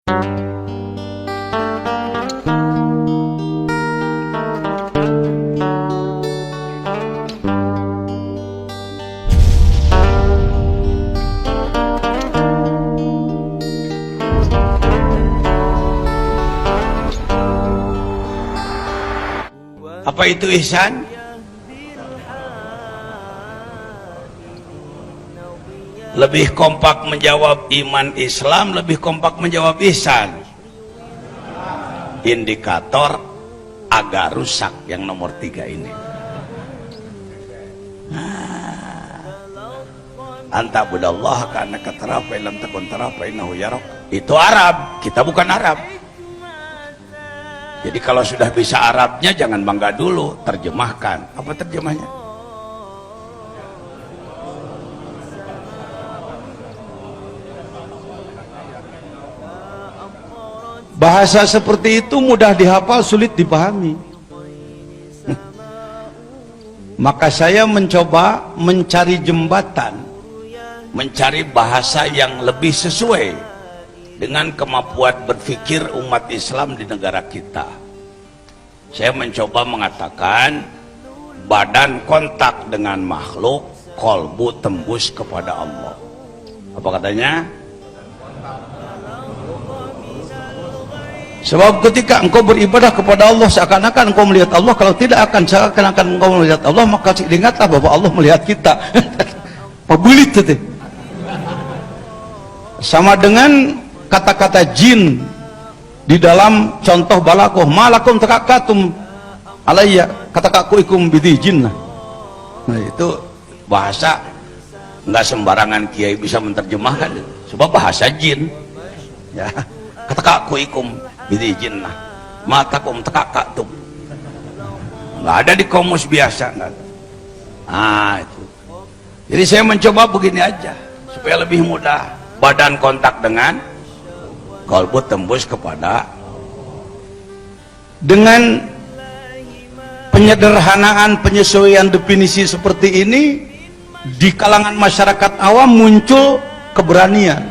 Apa itu ihsan? Lebih kompak menjawab iman Islam, lebih kompak menjawab ihsan. Indikator agak rusak yang nomor 3 ini. Anta budallah karena katarafa lam takun tarafa innahu yarak. Itu Arab, kita bukan Arab. Jadi kalau sudah bisa Arabnya jangan bangga dulu, terjemahkan. Apa terjemahnya? Bahasa seperti itu mudah dihafal, sulit dipahami. Maka saya mencoba mencari jembatan, mencari bahasa yang lebih sesuai dengan kemampuan berpikir umat Islam di negara kita. Saya mencoba mengatakan badan kontak dengan makhluk, kolbu tembus kepada Allah. Apa katanya? Sebab ketika engkau beribadah kepada Allah seakan-akan engkau melihat Allah, kalau tidak akan seakan-akan engkau melihat Allah, maka ingatlah bahwa Allah melihat kita. Pabulit itu. Sama dengan kata-kata jin di dalam contoh balakoh, malakum takakatum alayya katakakuikum bidhi jinnah. Nah itu bahasa nggak sembarangan kiai bisa menerjemahkan, sebab bahasa jin. Ya, katakakuikum bidhi jinnah, matakum takakatum. Nggak ada di komus biasa, nggak ada. Ah itu. Jadi saya mencoba begini aja supaya lebih mudah. Badan kontak dengan kolbu tembus kepada. Dengan penyederhanaan, penyesuaian definisi seperti ini, di kalangan masyarakat awam muncul keberanian.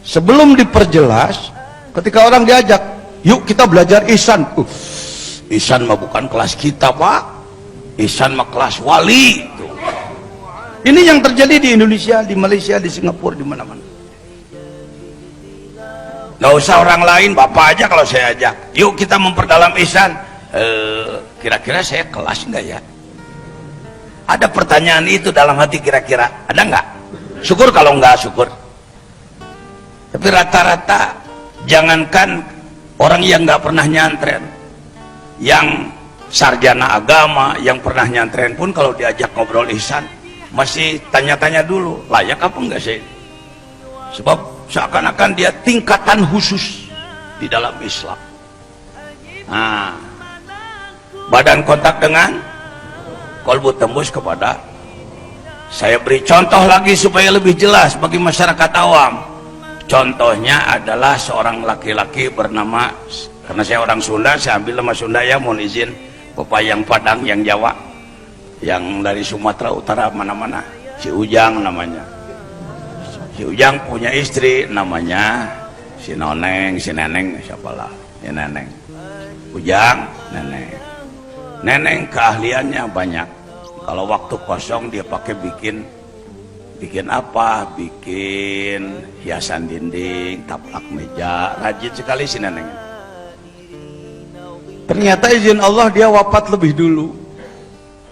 Sebelum diperjelas, ketika orang diajak, yuk kita belajar ihsan. Ihsan mah bukan kelas kita, Pak. Ihsan mah kelas wali. Ini yang terjadi di Indonesia, di Malaysia, di Singapura, di mana-mana. Nggak usah orang lain, Bapak aja kalau saya ajak, yuk kita memperdalam ihsan. Kira-kira saya kelas nggak ya? Ada pertanyaan itu dalam hati kira-kira, ada nggak? Syukur kalau nggak, syukur. Tapi rata-rata, jangankan orang yang nggak pernah nyantren, yang sarjana agama, yang pernah nyantren pun kalau diajak ngobrol ihsan, masih tanya-tanya dulu, layak apa enggak sih? Sebab seakan-akan dia tingkatan khusus di dalam Islam. Nah, badan kontak dengan kolbu tembus kepada. Saya beri contoh lagi supaya lebih jelas bagi masyarakat awam. Contohnya adalah seorang laki-laki bernama, karena saya orang Sunda, saya ambil nama Sunda ya, mohon izin Bapak yang Padang, yang Jawa, yang dari Sumatera Utara mana-mana, si Ujang namanya. Si Ujang punya istri namanya si Noneng, si Neneng, siapalah, ya Neneng. Ujang, Neneng. Neneng keahliannya banyak. Kalau waktu kosong dia pakai bikin apa? Bikin hiasan dinding, taplak meja, rajin sekali si Neneng. Ternyata izin Allah dia wafat lebih dulu.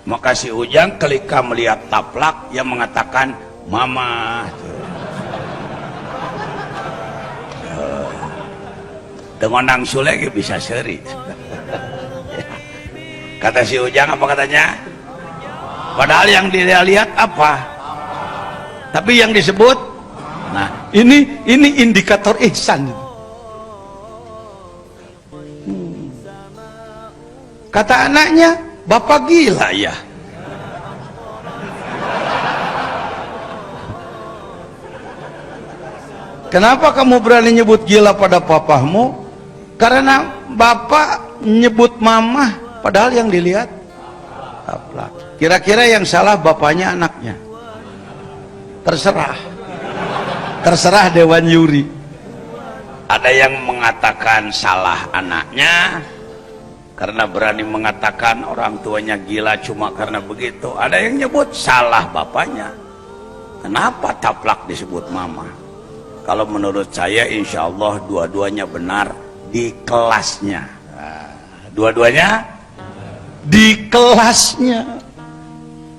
Maka si Ujang ketika melihat taplak yang mengatakan mama. Dengan nang Sule bisa seri. Kata si Ujang apa katanya? Padahal yang dia lihat apa? Tapi yang disebut, nah ini indikator ihsan. Kata anaknya, bapak gila ya. Kenapa kamu berani nyebut gila pada papahmu? Karena bapak nyebut mamah, padahal yang dilihat taplak. Kira-kira yang salah bapaknya anaknya? Terserah Dewan Yuri. Ada yang mengatakan salah anaknya karena berani mengatakan orang tuanya gila cuma karena begitu. Ada yang nyebut salah bapaknya. Kenapa taplak disebut mama? Kalau menurut saya insya Allah dua-duanya benar di kelasnya. Dua-duanya di kelasnya.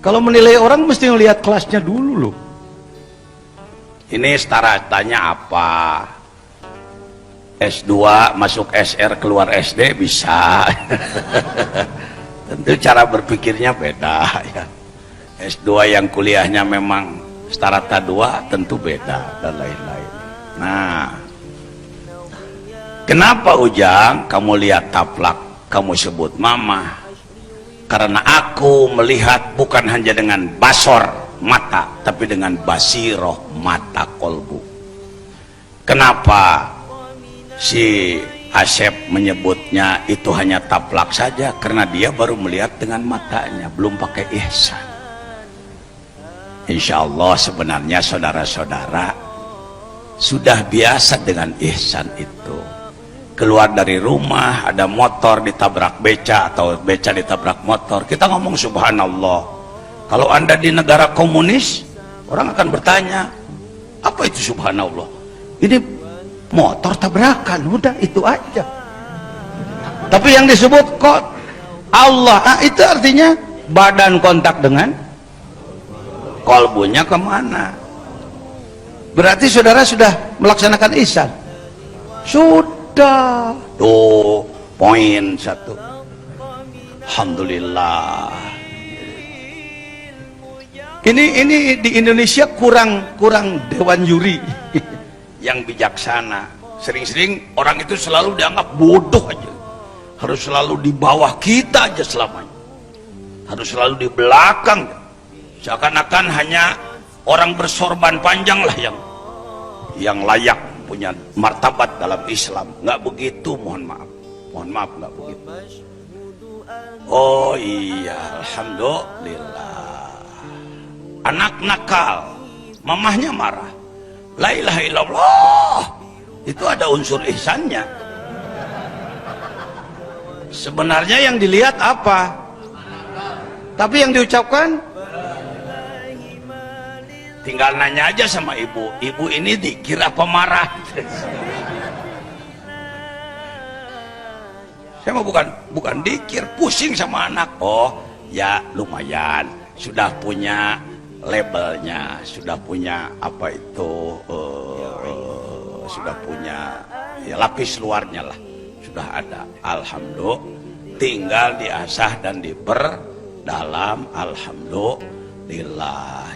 Kalau menilai orang mesti ngelihat kelasnya dulu loh. Ini startanya apa? S2 masuk SR keluar SD bisa. Tentu cara berpikirnya beda ya. S2 yang kuliahnya memang starata 2 tentu beda dan lain-lain. Nah, kenapa Ujang kamu lihat taplak kamu sebut mama? Karena aku melihat bukan hanya dengan basor mata tapi dengan basiroh mata kolbu. Kenapa si Asep menyebutnya itu hanya taplak saja? Karena dia baru melihat dengan matanya, belum pakai ihsan. Insya Allah sebenarnya saudara-saudara sudah biasa dengan ihsan itu. Keluar dari rumah ada motor ditabrak beca atau beca ditabrak motor, kita ngomong subhanallah. Kalau Anda di negara komunis, orang akan bertanya, apa itu subhanallah? Ini motor tabrakan, udah itu aja. Tapi yang disebut kok Allah, itu artinya badan kontak dengan kolbunya kemana? Berarti saudara sudah melaksanakan ihsan. Sudah. Tuh poin 1. Alhamdulillah. Ini di Indonesia kurang dewan juri yang bijaksana. Sering-sering orang itu selalu dianggap bodoh aja. Harus selalu di bawah kita aja selamanya. Harus selalu di belakang. Seakan-akan hanya orang bersorban panjang lah yang layak punya martabat dalam Islam. Nggak begitu, mohon maaf nggak begitu. Oh iya, alhamdulillah. Anak nakal, mamahnya marah, la ilaha illallah, itu ada unsur ihsannya. Sebenarnya yang dilihat apa? Tapi yang diucapkan, tinggal nanya aja sama ibu, ibu ini dikira pemarah. Saya mau bukan dikir, pusing sama anak. Oh ya lumayan, sudah punya labelnya, sudah punya apa itu, sudah punya ya, lapis luarnya lah, sudah ada. Alhamdulillah, tinggal diasah dan diperdalam. Alhamdulillah.